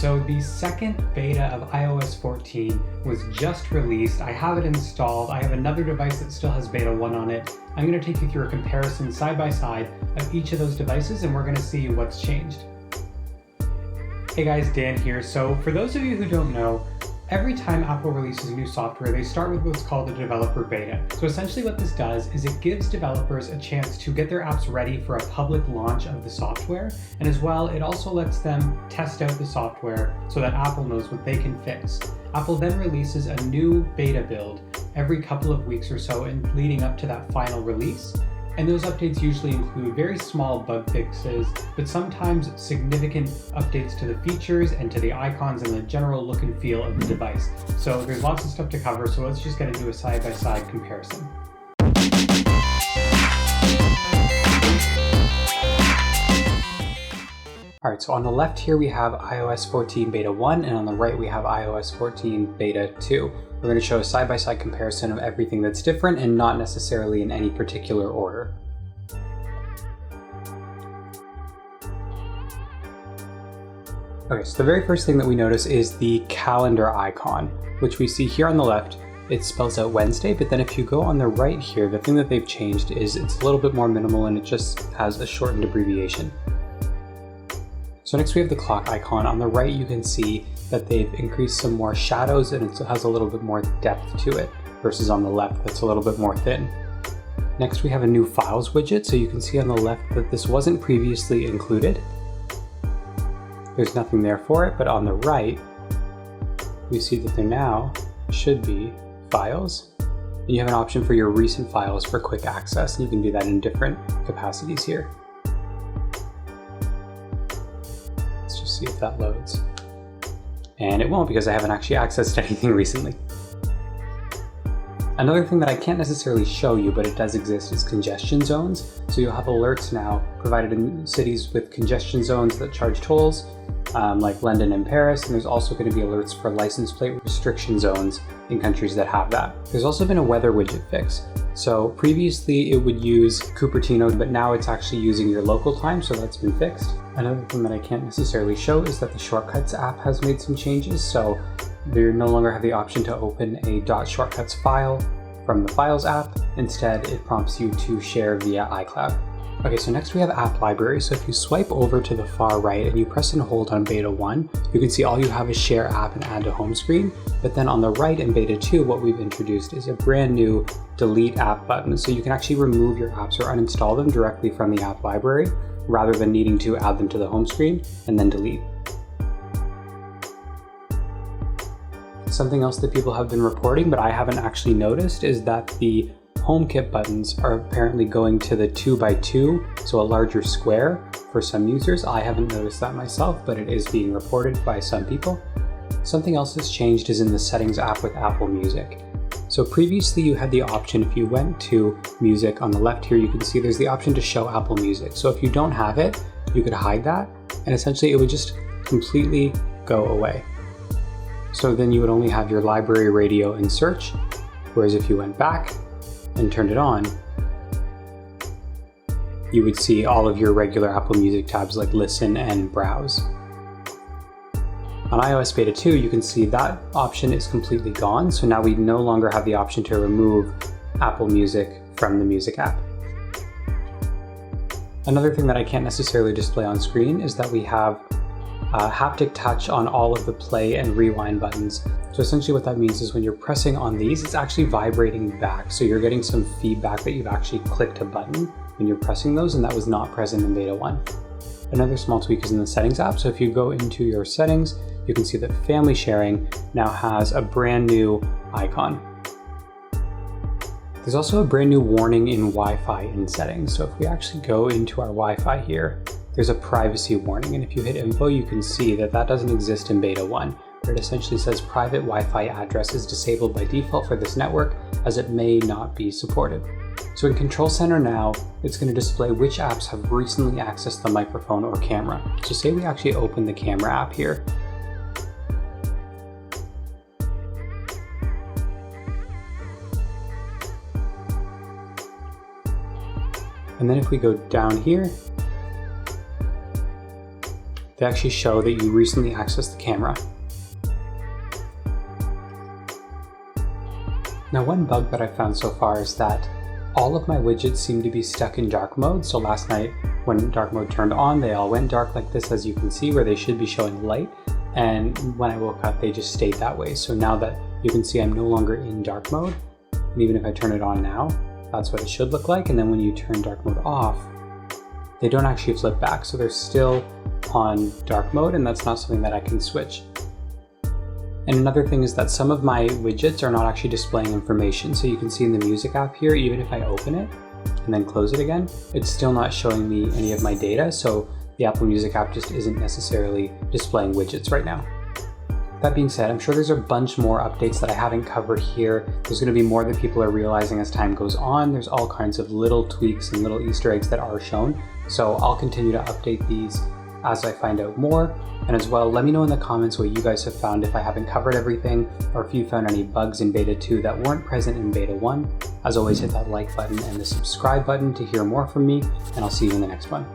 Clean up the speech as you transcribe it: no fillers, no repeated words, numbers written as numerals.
So the second beta of iOS 14 was just released. I have it installed. I have another device that still has beta 1 on it. I'm going to take you through a comparison side by side of each of those devices, and we're going to see what's changed. Hey guys, Dan here. So for those of you who don't know, every time Apple releases new software, they start with what's called a developer beta. So essentially what this does is it gives developers a chance to get their apps ready for a public launch of the software. And as well, it also lets them test out the software so that Apple knows what they can fix. Apple then releases a new beta build every couple of weeks or so and leading up to that final release. And those updates usually include very small bug fixes, but sometimes significant updates to the features and to the icons and the general look and feel of the device. So there's lots of stuff to cover, so let's just get into a side-by-side comparison. Alright, so on the left here we have iOS 14 Beta 1, and on the right we have iOS 14 Beta 2. We're going to show a side-by-side comparison of everything that's different and not necessarily in any particular order. Okay, so the very first thing that we notice is the calendar icon, which we see here on the left. It spells out Wednesday, but then if you go on the right here, the thing that they've changed is it's a little bit more minimal and it just has a shortened abbreviation. So next we have the clock icon. On the right you can see that they've increased some more shadows and it has a little bit more depth to it versus on the left that's a little bit more thin. Next we have a new files widget, so you can see on the left that this wasn't previously included. There's nothing there for it, but on the right we see that there now should be files. And you have an option for your recent files for quick access, and you can do that in different capacities here. Let's just see if that loads. And it won't, because I haven't actually accessed anything recently. Another thing that I can't necessarily show you, but it does exist, is congestion zones. So you'll have alerts now provided in cities with congestion zones that charge tolls, like London and Paris, and there's also going to be alerts for license plate restriction zones in countries that have that. There's also been a weather widget fix. So previously it would use Cupertino, but now it's actually using your local time, so that's been fixed. Another thing that I can't necessarily show is that the Shortcuts app has made some changes, so you no longer have the option to open a .shortcuts file from the Files app. Instead, it prompts you to share via iCloud. Okay, so next we have App Library. So if you swipe over to the far right and you press and hold on Beta 1, you can see all you have is Share App and Add to Home Screen. But then on the right in Beta 2, what we've introduced is a brand new Delete App button. So you can actually remove your apps or uninstall them directly from the App Library, rather than needing to add them to the home screen and then delete. Something else that people have been reporting, but I haven't actually noticed, is that the Homekit buttons are apparently going to the 2x2, so a larger square for some users. I haven't noticed that myself, but it is being reported by some people. Something else that's changed is in the Settings app with Apple Music. So previously you had the option, if you went to Music on the left here, you can see there's the option to show Apple Music. So if you don't have it, you could hide that, and essentially it would just completely go away. So then you would only have your library, radio, and search, whereas if you went back and turned it on, you would see all of your regular Apple Music tabs like Listen and Browse. On iOS Beta 2, you can see that option is completely gone, so now we no longer have the option to remove Apple Music from the Music app. Another thing that I can't necessarily display on screen is that we have Haptic Touch on all of the play and rewind buttons. So essentially what that means is when you're pressing on these, it's actually vibrating back. So you're getting some feedback that you've actually clicked a button when you're pressing those, and that was not present in Beta 1. Another small tweak is in the Settings app. So if you go into your settings, you can see that family sharing now has a brand new icon. There's also a brand new warning in Wi-Fi in settings. So if we actually go into our Wi-Fi here, there's a privacy warning, and if you hit info, you can see that that doesn't exist in Beta 1, where it essentially says private Wi-Fi address is disabled by default for this network, as it may not be supported. So in Control Center now, it's going to display which apps have recently accessed the microphone or camera. So say we actually open the camera app here. And then if we go down here, they actually show that you recently accessed the camera. Now, one bug that I've found so far is that all of my widgets seem to be stuck in dark mode. So last night when dark mode turned on, they all went dark like this, as you can see, where they should be showing light. And when I woke up, they just stayed that way. So now that you can see I'm no longer in dark mode, and even if I turn it on now, that's what it should look like. And then when you turn dark mode off, they don't actually flip back. So they're still on dark mode, and that's not something that I can switch. And another thing is that some of my widgets are not actually displaying information. So you can see in the music app here, even if I open it and then close it again, it's still not showing me any of my data. So the Apple Music app just isn't necessarily displaying widgets right now. That being said, I'm sure there's a bunch more updates that I haven't covered here. There's going to be more that people are realizing as time goes on. There's all kinds of little tweaks and little Easter eggs that are shown. So I'll continue to update these as I find out more. And as well, let me know in the comments what you guys have found, if I haven't covered everything, or if you found any bugs in Beta 2 that weren't present in Beta 1. As always, hit that like button and the subscribe button to hear more from me, and I'll see you in the next one.